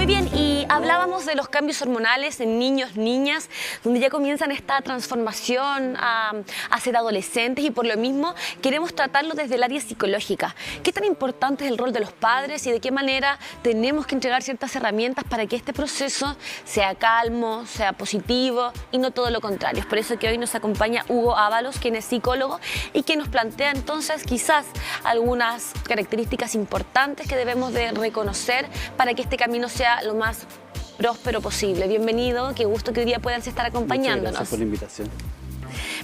bien, y hablábamos de los cambios hormonales en niños, niñas, donde ya comienzan esta transformación a ser adolescentes, y por lo mismo queremos tratarlo desde el área psicológica. ¿Qué tan importante es el rol de los padres y de qué manera tenemos que entregar ciertas herramientas para que este proceso sea calmo, sea positivo y no todo lo contrario? Es por eso que hoy nos acompaña Hugo Ábalos, quien es psicólogo y que nos plantea entonces quizás algunas características importantes que debemos de reconocer para que este camino sea lo más próspero posible. Bienvenido, qué gusto que hoy día puedas estar acompañándonos. Muchas gracias por la invitación.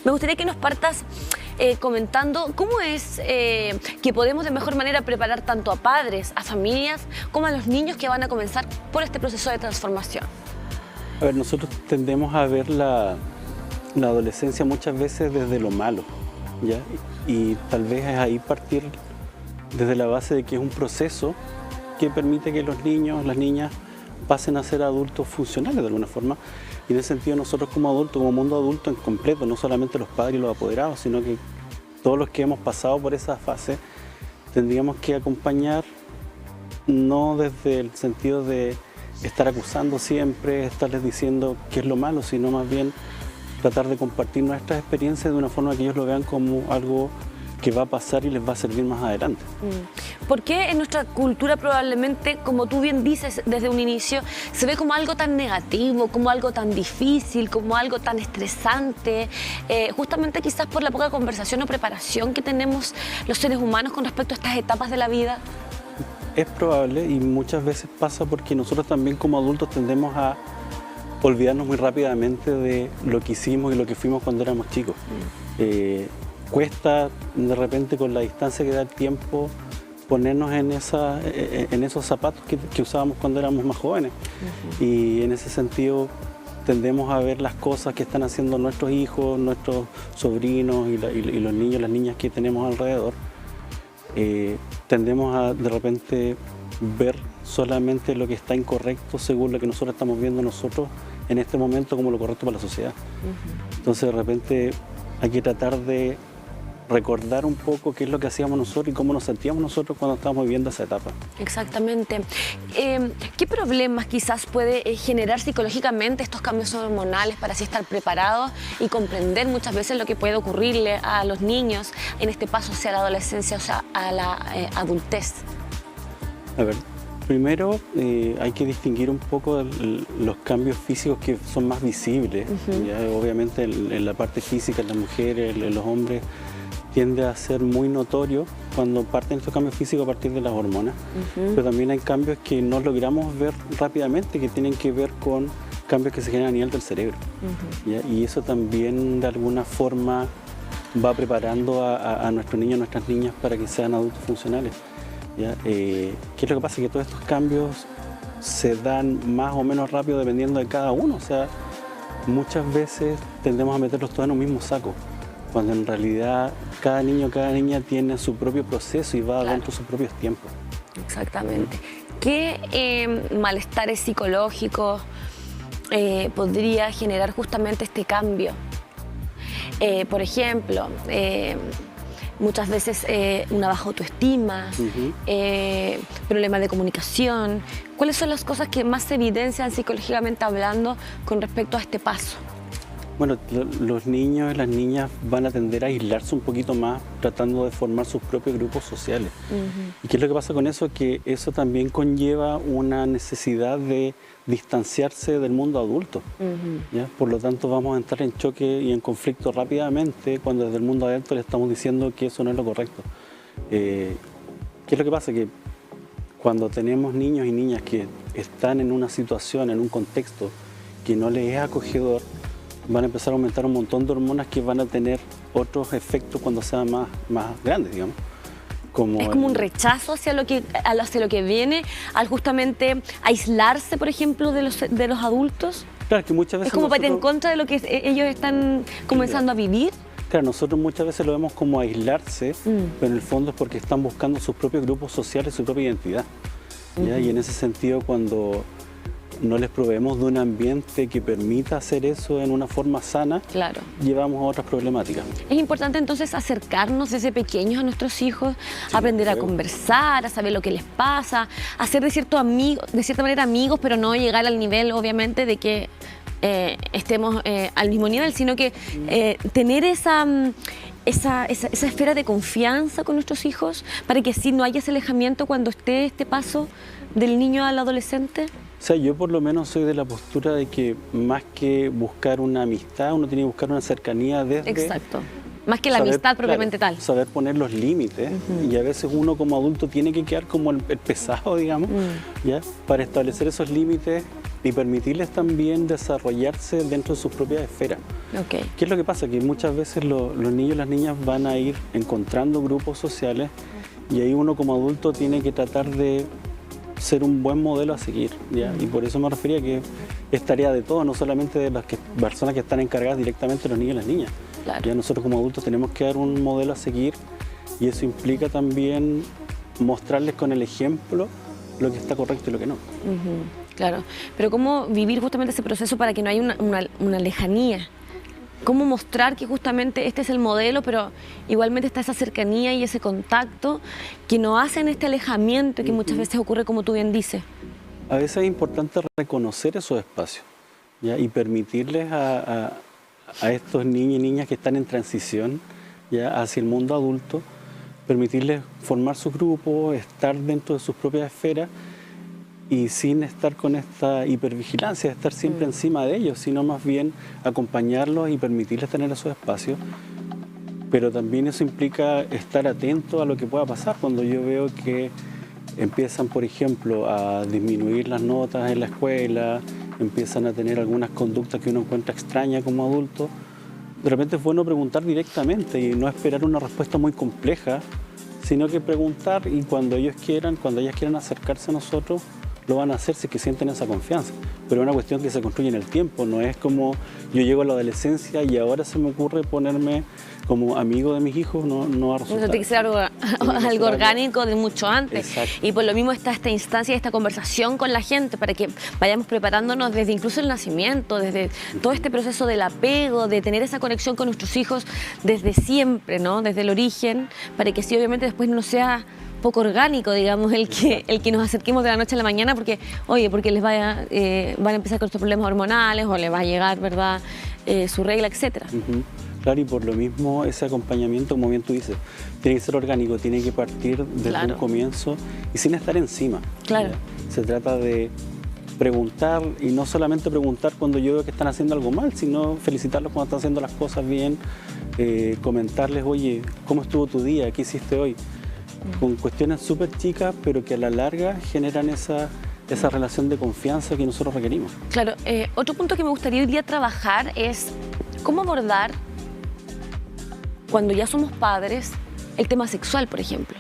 Me gustaría que nos partas comentando cómo es que podemos de mejor manera preparar tanto a padres, a familias, como a los niños que van a comenzar por este proceso de transformación. A ver, nosotros tendemos a ver la adolescencia muchas veces desde lo malo, ¿ya? Y tal vez es ahí partir desde la base de que es un proceso que permite que los niños, las niñas pasen a ser adultos funcionales de alguna forma. Y en ese sentido nosotros como adultos, como mundo adulto en completo, no solamente los padres y los apoderados, sino que todos los que hemos pasado por esa fase, tendríamos que acompañar, no desde el sentido de estar acusando siempre, estarles diciendo qué es lo malo, sino más bien tratar de compartir nuestras experiencias de una forma que ellos lo vean como algo que va a pasar y les va a servir más adelante. ¿Por qué en nuestra cultura probablemente, como tú bien dices desde un inicio, se ve como algo tan negativo, como algo tan difícil, como algo tan estresante? Justamente quizás por la poca conversación o preparación que tenemos los seres humanos con respecto a estas etapas de la vida. Es probable, y muchas veces pasa porque nosotros también como adultos tendemos a olvidarnos muy rápidamente de lo que hicimos y lo que fuimos cuando éramos chicos. Cuesta de repente, con la distancia que da el tiempo, ponernos en esos zapatos que usábamos cuando éramos más jóvenes. Y en ese sentido tendemos a ver las cosas que están haciendo nuestros hijos, nuestros sobrinos y los niños, las niñas que tenemos alrededor. Tendemos a de repente ver solamente lo que está incorrecto según lo que nosotros estamos viendo nosotros en este momento como lo correcto para la sociedad. Entonces de repente hay que tratar de recordar un poco qué es lo que hacíamos nosotros y cómo nos sentíamos nosotros cuando estábamos viviendo esa etapa. Exactamente. ¿Qué problemas quizás puede generar psicológicamente estos cambios hormonales para así estar preparados y comprender muchas veces lo que puede ocurrirle a los niños en este paso hacia la adolescencia, o sea, a la adultez? A ver, primero hay que distinguir un poco los cambios físicos que son más visibles. Ya, obviamente en la parte física, en las mujeres, en los hombres, tiende a ser muy notorio cuando parten estos cambios físicos a partir de las hormonas, pero también hay cambios que no logramos ver rápidamente, que tienen que ver con cambios que se generan a nivel del cerebro. ¿Ya? Y eso también de alguna forma va preparando a nuestros niños, a nuestras niñas para que sean adultos funcionales. ¿Ya? ¿Qué es lo que pasa? Que todos estos cambios se dan más o menos rápido dependiendo de cada uno. O sea, muchas veces tendemos a meterlos todos en un mismo saco, cuando en realidad cada niño, cada niña tiene su propio proceso y va dando sus propios tiempos. Exactamente. ¿Qué malestares psicológicos podría generar justamente este cambio? Por ejemplo, muchas veces una baja autoestima, problemas de comunicación. ¿Cuáles son las cosas que más se evidencian psicológicamente hablando con respecto a este paso? Bueno, los niños y las niñas van a tender a aislarse un poquito más, tratando de formar sus propios grupos sociales. ¿Y qué es lo que pasa con eso? Que eso también conlleva una necesidad de distanciarse del mundo adulto. ¿Ya? Por lo tanto, vamos a entrar en choque y en conflicto rápidamente cuando desde el mundo adulto le estamos diciendo que eso no es lo correcto. ¿Qué es lo que pasa? Que cuando tenemos niños y niñas que están en una situación, en un contexto que no les es acogedor, van a empezar a aumentar un montón de hormonas que van a tener otros efectos cuando sean más grandes, digamos. Es como un rechazo hacia lo que viene, al justamente aislarse, por ejemplo, de los adultos. Claro, que muchas veces es como para ir en contra de lo que ellos están comenzando a vivir. Claro, nosotros muchas veces lo vemos como aislarse, pero en el fondo es porque están buscando sus propios grupos sociales, su propia identidad. ¿Ya? Y en ese sentido, cuando no les proveemos de un ambiente que permita hacer eso en una forma sana, claro, llevamos a otras problemáticas. Es importante entonces acercarnos desde pequeños a nuestros hijos, Sí, aprender a creo. conversar, a saber lo que les pasa, a ser de cierta manera amigos, pero no llegar al nivel, obviamente, de que estemos al mismo nivel, sino que tener esa esfera de confianza con nuestros hijos para que así no haya ese alejamiento cuando esté este paso del niño al adolescente. O sea, yo por lo menos soy de la postura de que más que buscar una amistad, uno tiene que buscar una cercanía desde... Exacto. Más que la saber, amistad propiamente claro, tal. saber poner los límites, y a veces uno como adulto tiene que quedar como el pesado, digamos, ¿ya? Para establecer esos límites y permitirles también desarrollarse dentro de sus propias esferas. Okay. ¿Qué es lo que pasa? Que muchas veces los niños y las niñas van a ir encontrando grupos sociales y ahí uno como adulto tiene que tratar de ser un buen modelo a seguir, ¿ya? Y por eso me refería que es tarea de todos, no solamente de las personas que están encargadas directamente de los niños y las niñas. Claro. Ya nosotros como adultos tenemos que dar un modelo a seguir y eso implica también mostrarles con el ejemplo lo que está correcto y lo que no. Claro, pero ¿cómo vivir justamente ese proceso para que no haya una lejanía? ¿Cómo mostrar que justamente este es el modelo, pero igualmente está esa cercanía y ese contacto que no hacen este alejamiento que muchas veces ocurre, como tú bien dices? A veces es importante reconocer esos espacios, ¿ya? Y permitirles a estos niños y niñas que están en transición, ¿ya? Hacia el mundo adulto, permitirles formar su grupo, estar dentro de sus propias esferas y sin estar con esta hipervigilancia, estar siempre encima de ellos, sino más bien acompañarlos y permitirles tener esos espacios. Pero también eso implica estar atento a lo que pueda pasar cuando yo veo que empiezan, por ejemplo, a disminuir las notas en la escuela, empiezan a tener algunas conductas que uno encuentra extrañas como adulto. De repente es bueno preguntar directamente y no esperar una respuesta muy compleja, sino que preguntar, y cuando ellos quieran, cuando ellas quieran acercarse a nosotros, lo van a hacer si es que sienten esa confianza. Pero es una cuestión que se construye en el tiempo, no es como yo llego a la adolescencia y ahora se me ocurre ponerme como amigo de mis hijos, no va a resultar. Tiene que ser algo orgánico de mucho antes. Exacto. Y por lo mismo está esta instancia, esta conversación con la gente para que vayamos preparándonos desde incluso el nacimiento, desde todo este proceso del apego, de tener esa conexión con nuestros hijos desde siempre, ¿no? Desde el origen, para que sí, obviamente después no sea poco orgánico, digamos, el que nos acerquemos de la noche a la mañana porque les van a empezar con estos problemas hormonales o les va a llegar, ¿verdad?, su regla, etcétera. Claro, y por lo mismo ese acompañamiento, como bien tú dices, tiene que ser orgánico, tiene que partir desde un comienzo y sin estar encima. Claro. ¿Ya? Se trata de preguntar, y no solamente preguntar cuando yo veo que están haciendo algo mal, sino felicitarlos cuando están haciendo las cosas bien, comentarles, oye, ¿cómo estuvo tu día? ¿Qué hiciste hoy? Con cuestiones súper chicas, pero que a la larga generan esa relación de confianza que nosotros requerimos. Claro, otro punto que me gustaría hoy día trabajar es cómo abordar, cuando ya somos padres, el tema sexual, por ejemplo.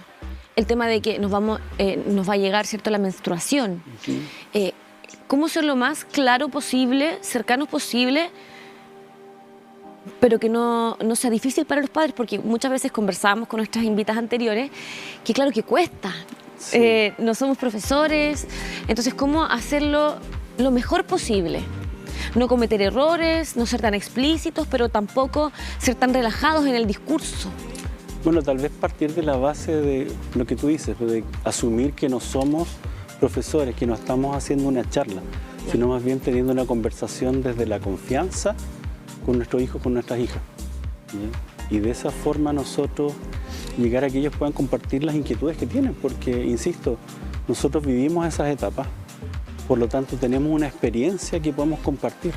El tema de que nos va a llegar, ¿cierto?, la menstruación. Cómo ser lo más claro posible, cercano posible, pero que no sea difícil para los padres, porque muchas veces conversábamos con nuestras invitadas anteriores, que claro que cuesta. Sí. No somos profesores, entonces cómo hacerlo lo mejor posible. No cometer errores, no ser tan explícitos, pero tampoco ser tan relajados en el discurso. Bueno, tal vez partir de la base de lo que tú dices, de asumir que no somos profesores, que no estamos haciendo una charla, sino más bien teniendo una conversación desde la confianza con nuestros hijos, con nuestras hijas. ¿Ya? Y de esa forma nosotros llegar a que ellos puedan compartir las inquietudes que tienen, porque, insisto, nosotros vivimos esas etapas, por lo tanto tenemos una experiencia que podemos compartir.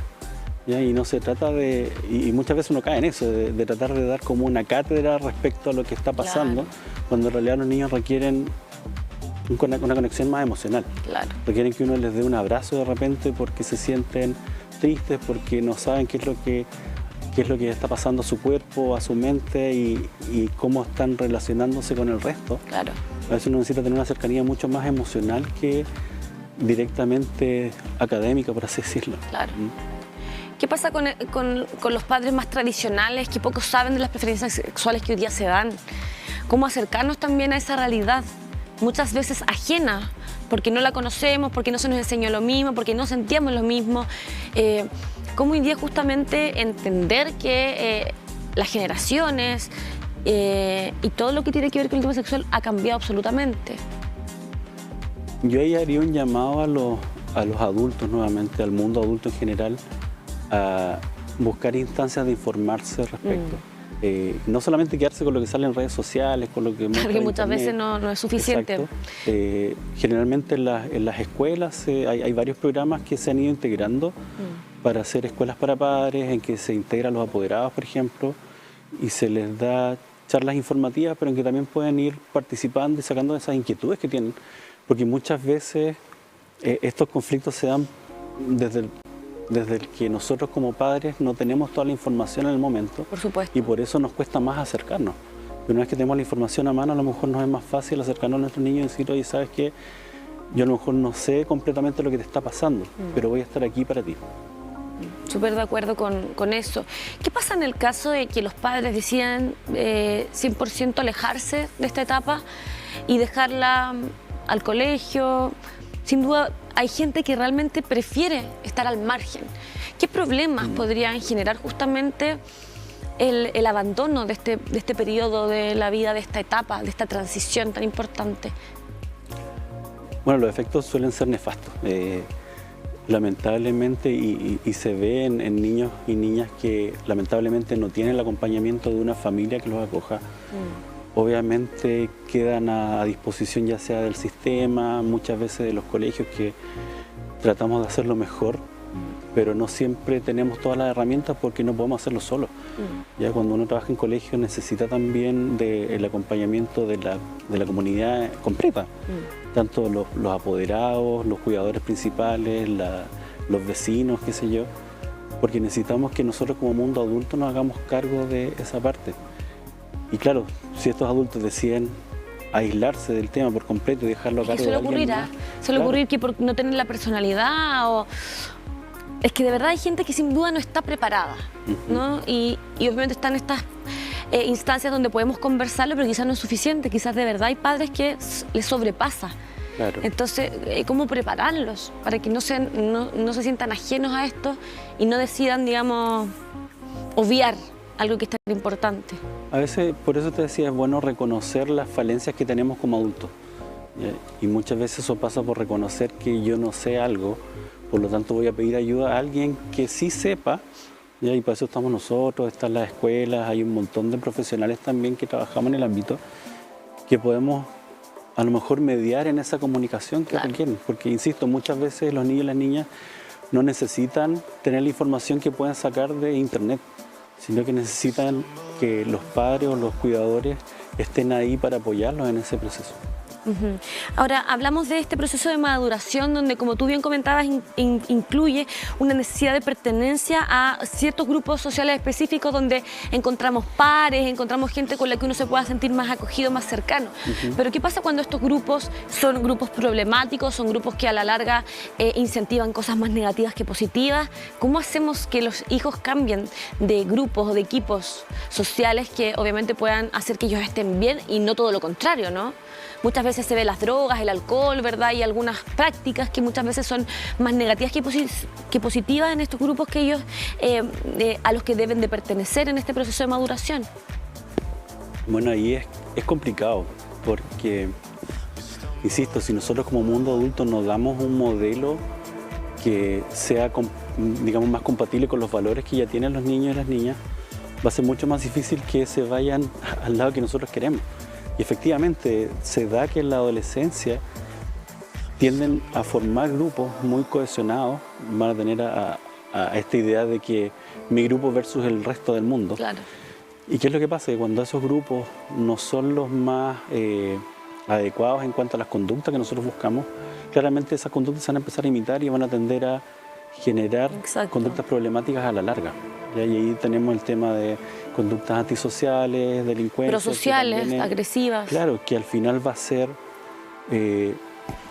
¿Ya? Y no se trata de, y muchas veces uno cae en eso, de tratar de dar como una cátedra respecto a lo que está pasando, cuando en realidad los niños requieren una conexión más emocional. Claro. Requieren que uno les dé un abrazo de repente porque se sienten tristes, porque no saben qué es lo que está pasando a su cuerpo, a su mente y cómo están relacionándose con el resto. Claro. A veces uno necesita tener una cercanía mucho más emocional que directamente académica, por así decirlo. Claro. ¿Qué pasa con los padres más tradicionales que poco saben de las preferencias sexuales que hoy día se dan? ¿Cómo acercarnos también a esa realidad, muchas veces ajena porque no la conocemos, porque no se nos enseñó lo mismo, porque no sentíamos lo mismo. Cómo hoy día justamente entender que las generaciones y todo lo que tiene que ver con el tema sexual ha cambiado absolutamente. Yo ahí haría un llamado a los adultos nuevamente, al mundo adulto en general, a buscar instancias de informarse al respecto. No solamente quedarse con lo que sale en redes sociales, con lo que muestra Porque muchas internet. veces no es suficiente. Exacto. Generalmente en las escuelas hay varios programas que se han ido integrando para hacer escuelas para padres, en que se integran los apoderados, por ejemplo, y se les da charlas informativas, pero en que también pueden ir participando y sacando esas inquietudes que tienen. Porque muchas veces estos conflictos se dan desde el que nosotros como padres no tenemos toda la información en el momento. Por supuesto. Y por eso nos cuesta más acercarnos. Pero una vez que tenemos la información a mano, a lo mejor nos es más fácil acercarnos a nuestros niños y decir, oye, ¿sabes qué? Yo a lo mejor no sé completamente lo que te está pasando, pero voy a estar aquí para ti. Súper de acuerdo con eso. ¿Qué pasa en el caso de que los padres decidan 100% alejarse de esta etapa y dejarla al colegio? Sin duda hay gente que realmente prefiere estar al margen. ¿Qué problemas podrían generar justamente el abandono de este periodo de la vida, de esta etapa, de esta transición tan importante? Bueno, los efectos suelen ser nefastos. Lamentablemente, y se ve en niños y niñas que lamentablemente no tienen el acompañamiento de una familia que los acoja. Obviamente quedan a disposición ya sea del sistema, muchas veces de los colegios, que tratamos de hacerlo mejor, pero no siempre tenemos todas las herramientas porque no podemos hacerlo solos. Ya cuando uno trabaja en colegio necesita también del acompañamiento de la comunidad completa, tanto los apoderados, los cuidadores principales, los vecinos, qué sé yo, porque necesitamos que nosotros como mundo adulto nos hagamos cargo de esa parte. Y claro, si estos adultos deciden aislarse del tema por completo y dejarlo a cargo de alguien más, suele ocurrir que por no tener la personalidad o... Es que de verdad hay gente que sin duda no está preparada, ¿no? Y obviamente están estas instancias donde podemos conversarlo, pero quizás no es suficiente, quizás de verdad hay padres que les sobrepasa. Claro. Entonces, ¿cómo prepararlos para que no se sientan ajenos a esto y no decidan, digamos, obviar algo que es tan importante? A veces, por eso te decía, es bueno reconocer las falencias que tenemos como adultos. Y muchas veces eso pasa por reconocer que yo no sé algo, por lo tanto voy a pedir ayuda a alguien que sí sepa, ¿ya? Y para eso estamos nosotros, están las escuelas, hay un montón de profesionales también que trabajamos en el ámbito, que podemos a lo mejor mediar en esa comunicación que requieren. Porque, insisto, muchas veces los niños y las niñas no necesitan tener la información que pueden sacar de internet, sino que necesitan que los padres o los cuidadores estén ahí para apoyarlos en ese proceso. Ahora, hablamos de este proceso de maduración donde, como tú bien comentabas, incluye una necesidad de pertenencia a ciertos grupos sociales específicos donde encontramos pares, encontramos gente con la que uno se pueda sentir más acogido, más cercano. Pero ¿qué pasa cuando estos grupos son grupos problemáticos, son grupos que a la larga incentivan cosas más negativas que positivas? ¿Cómo hacemos que los hijos cambien de grupos o de equipos sociales que obviamente puedan hacer que ellos estén bien y no todo lo contrario, ¿no? Muchas veces se ve las drogas, el alcohol, ¿verdad? Y algunas prácticas que muchas veces son más negativas que positivas en estos grupos que ellos, a los que deben de pertenecer en este proceso de maduración. Bueno, ahí es complicado porque, insisto, si nosotros como mundo adulto nos damos un modelo que sea, digamos, más compatible con los valores que ya tienen los niños y las niñas, va a ser mucho más difícil que se vayan al lado que nosotros queremos. Y efectivamente se da que en la adolescencia tienden a formar grupos muy cohesionados, van a tener a esta idea de que mi grupo versus el resto del mundo. Claro. ¿Y qué es lo que pasa? Que cuando esos grupos no son los más adecuados en cuanto a las conductas que nosotros buscamos, claramente esas conductas se van a empezar a imitar y van a tender a generar conductas problemáticas a la larga. Y ahí tenemos el tema de conductas antisociales, delincuencias. Prosociales, agresivas. Claro, que al final va a ser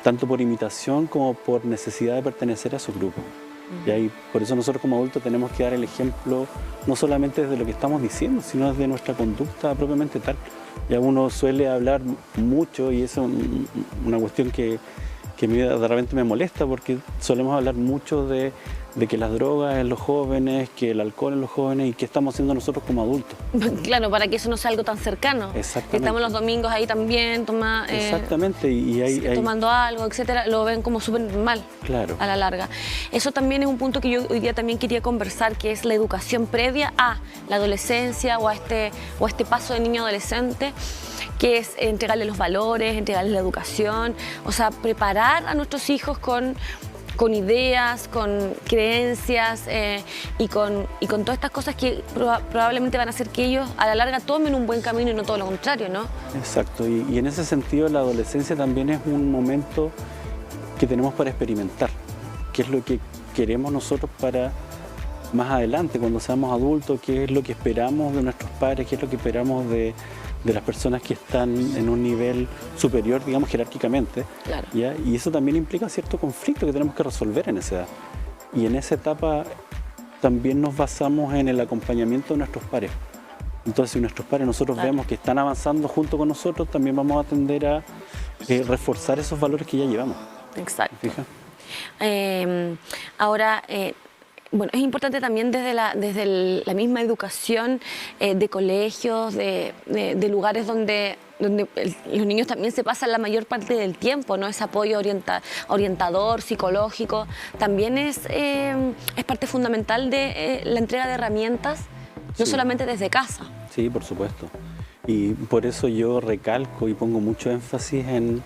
tanto por imitación como por necesidad de pertenecer a esos grupos. Y ahí, por eso nosotros como adultos tenemos que dar el ejemplo no solamente desde lo que estamos diciendo, sino desde nuestra conducta propiamente tal. Ya uno suele hablar mucho y eso es una cuestión que que a mí de repente me molesta porque solemos hablar mucho de que las drogas en los jóvenes, que el alcohol en los jóvenes y qué estamos haciendo nosotros como adultos. Claro, para que eso no sea algo tan cercano. Exactamente. Estamos los domingos ahí también Exactamente. Tomando algo, etcétera, lo ven como súper normal. Claro. A la larga. Eso también es un punto que yo hoy día también quería conversar, que es la educación previa a la adolescencia o a este paso de niño adolescente, que es entregarle los valores, entregarles la educación, o sea, preparar a nuestros hijos con ideas, con creencias y con todas estas cosas que probablemente van a hacer que ellos a la larga tomen un buen camino y no todo lo contrario, ¿no? Exacto, y en ese sentido la adolescencia también es un momento que tenemos para experimentar, qué es lo que queremos nosotros para más adelante, cuando seamos adultos, qué es lo que esperamos de nuestros padres, qué es lo que esperamos de las personas que están en un nivel superior, digamos, jerárquicamente. Claro. ¿Ya? Y eso también implica cierto conflicto que tenemos que resolver en esa edad. Y en esa etapa también nos basamos en el acompañamiento de nuestros pares. Entonces, si nuestros pares nosotros vemos que están avanzando junto con nosotros, también vamos a tender a reforzar esos valores que ya llevamos. Exacto. ¿Fija? Ahora, bueno, es importante también desde la misma educación de colegios, de lugares donde los niños también se pasan la mayor parte del tiempo, ¿no? Ese apoyo orientador, psicológico, también es parte fundamental de la entrega de herramientas, no solamente desde casa. Sí, por supuesto. Y por eso yo recalco y pongo mucho énfasis en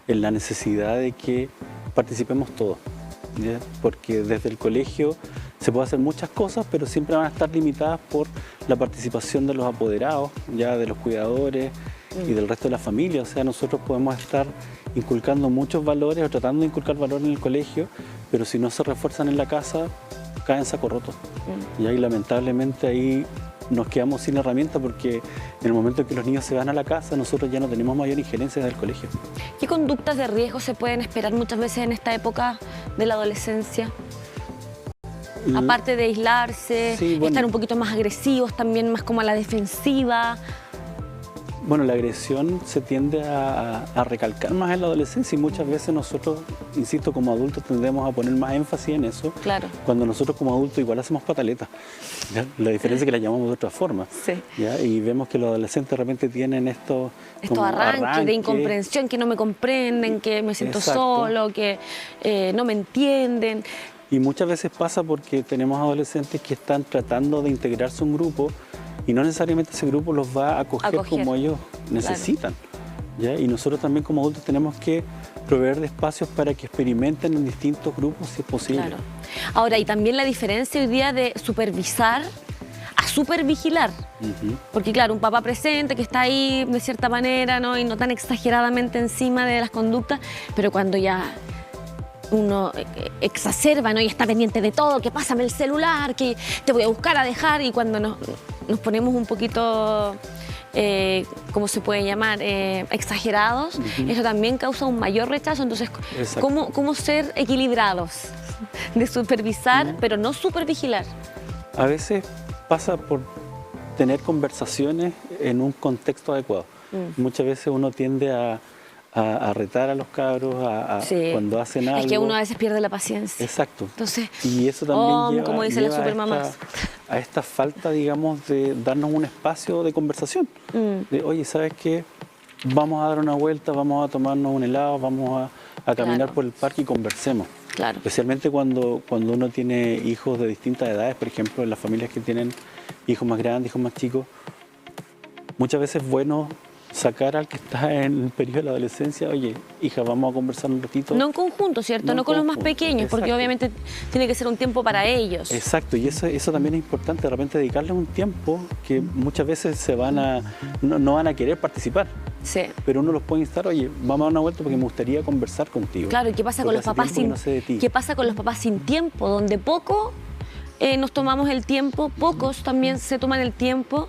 la necesidad de que participemos todos, ¿ya? Porque desde el colegio se puede hacer muchas cosas, pero siempre van a estar limitadas por la participación de los apoderados, ya de los cuidadores y del resto de la familia. O sea, nosotros podemos estar inculcando muchos valores o tratando de inculcar valores en el colegio, pero si no se refuerzan en la casa, caen en saco roto. Y ahí lamentablemente ahí nos quedamos sin herramientas porque en el momento en que los niños se van a la casa, nosotros ya no tenemos mayor injerencia desde el colegio. ¿Qué conductas de riesgo se pueden esperar muchas veces en esta época de la adolescencia? Aparte de aislarse, sí, bueno, estar un poquito más agresivos, también más como a la defensiva. Bueno, la agresión se tiende a recalcar más en la adolescencia y muchas veces nosotros, insisto, como adultos tendemos a poner más énfasis en eso. Claro. Cuando nosotros como adultos igual hacemos pataletas. ¿Ya? La diferencia es que la llamamos de otra forma. Sí. ¿Ya? Y vemos que los adolescentes de repente tienen estos arranques de incomprensión, que no me comprenden, que me siento solo, que no me entienden. Y muchas veces pasa porque tenemos adolescentes que están tratando de integrarse a un grupo y no necesariamente ese grupo los va a acoger como ellos necesitan. Claro. ¿Ya? Y nosotros también como adultos tenemos que proveer de espacios para que experimenten en distintos grupos si es posible. Claro. Ahora, y también la diferencia hoy día de supervisar a supervigilar. Porque claro, un papá presente que está ahí de cierta manera, ¿no? Y no tan exageradamente encima de las conductas, pero cuando ya uno exacerba, ¿no? Y está pendiente de todo, que pásame el celular, que te voy a buscar a dejar, y cuando nos ponemos un poquito, ¿cómo se puede llamar? Exagerados, eso también causa un mayor rechazo. Entonces, ¿cómo ser equilibrados? De supervisar, pero no supervigilar. A veces pasa por tener conversaciones en un contexto adecuado. Muchas veces uno tiende a retar a los cabros cuando hacen algo. Es que uno a veces pierde la paciencia. Exacto. Entonces, y eso también como dicen las supermamás, a esta falta, digamos, de darnos un espacio de conversación. De, oye, ¿sabes qué? Vamos a dar una vuelta, vamos a tomarnos un helado, vamos a caminar por el parque y conversemos. Claro. Especialmente cuando uno tiene hijos de distintas edades, por ejemplo, en las familias que tienen hijos más grandes, hijos más chicos, muchas veces es bueno sacar al que está en el periodo de la adolescencia, oye, hija, vamos a conversar un ratito. No en conjunto, ¿cierto? No con los más pequeños, porque obviamente tiene que ser un tiempo para ellos. Exacto, y eso también es importante, de repente dedicarles un tiempo que muchas veces no van a querer participar. Sí. Pero uno los puede instar, oye, vamos a dar una vuelta porque me gustaría conversar contigo. Claro, ¿y qué pasa con los papás ¿qué pasa con los papás sin tiempo? Donde poco nos tomamos el tiempo, pocos también se toman el tiempo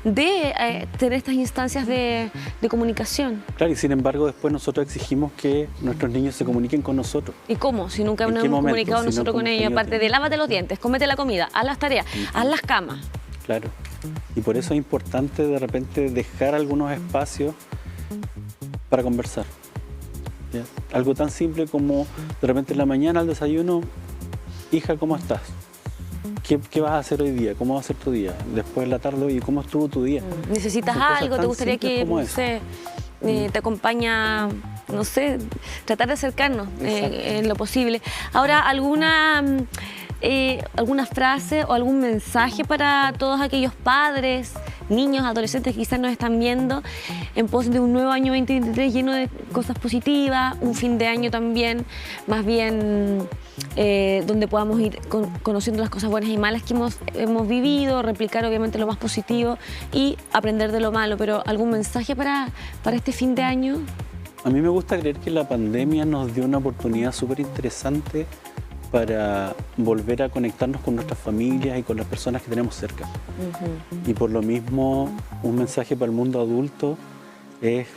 de tener estas instancias de comunicación. Claro, y sin embargo después nosotros exigimos que nuestros niños se comuniquen con nosotros. ¿Y cómo? Si nunca nos hemos comunicado nosotros con ellos, aparte de lávate los dientes, cómete la comida, haz las tareas, haz las camas. Claro, y por eso es importante de repente dejar algunos espacios para conversar. ¿ya? Algo tan simple como de repente en la mañana al desayuno, hija, ¿cómo estás? ¿Qué vas a hacer hoy día? ¿Cómo va a ser tu día? Después en la tarde, oye, ¿cómo estuvo tu día? ¿Necesitas Son cosas algo? ¿Te tan gustaría simples que, como no eso. sé, te acompaña, no sé, tratar de acercarnos en lo posible? Ahora, ¿alguna frase o algún mensaje para todos aquellos padres, niños, adolescentes que quizás nos están viendo en pos de un nuevo año 2023 lleno de cosas positivas, un fin de año también, más bien donde podamos ir conociendo las cosas buenas y malas que hemos vivido, replicar obviamente lo más positivo y aprender de lo malo? Pero ¿algún mensaje para este fin de año? A mí me gusta creer que la pandemia nos dio una oportunidad súper interesante para volver a conectarnos con nuestras familias y con las personas que tenemos cerca. Y por lo mismo, un mensaje para el mundo adulto es: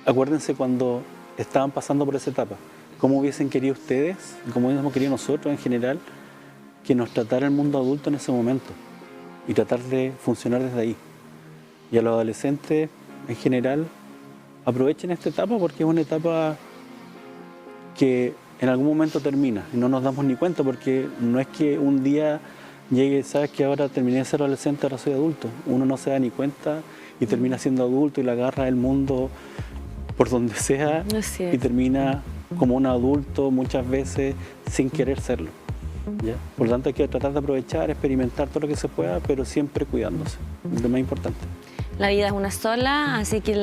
acuérdense cuando estaban pasando por esa etapa, cómo hubiesen querido ustedes, y cómo hubiésemos querido nosotros en general, que nos tratara el mundo adulto en ese momento y tratar de funcionar desde ahí. Y a los adolescentes en general, aprovechen esta etapa porque es una etapa que en algún momento termina y no nos damos ni cuenta, porque no es que un día llegue, sabes que ahora terminé de ser adolescente, ahora soy adulto. Uno no se da ni cuenta y termina siendo adulto y le agarra el mundo por donde sea y termina como un adulto muchas veces sin querer serlo, ¿ya? Por lo tanto hay que tratar de aprovechar, experimentar todo lo que se pueda, pero siempre cuidándose, es lo más importante. La vida es una sola, así que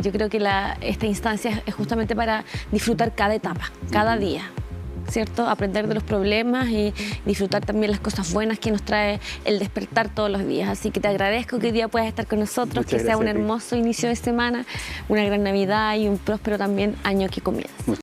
yo creo que esta instancia es justamente para disfrutar cada etapa, cada día, ¿cierto? Aprender de los problemas y disfrutar también las cosas buenas que nos trae el despertar todos los días. Así que te agradezco que hoy día puedas estar con nosotros, Muchas que sea un gracias a ti. hermoso inicio de semana, una gran Navidad y un próspero también año que comienza.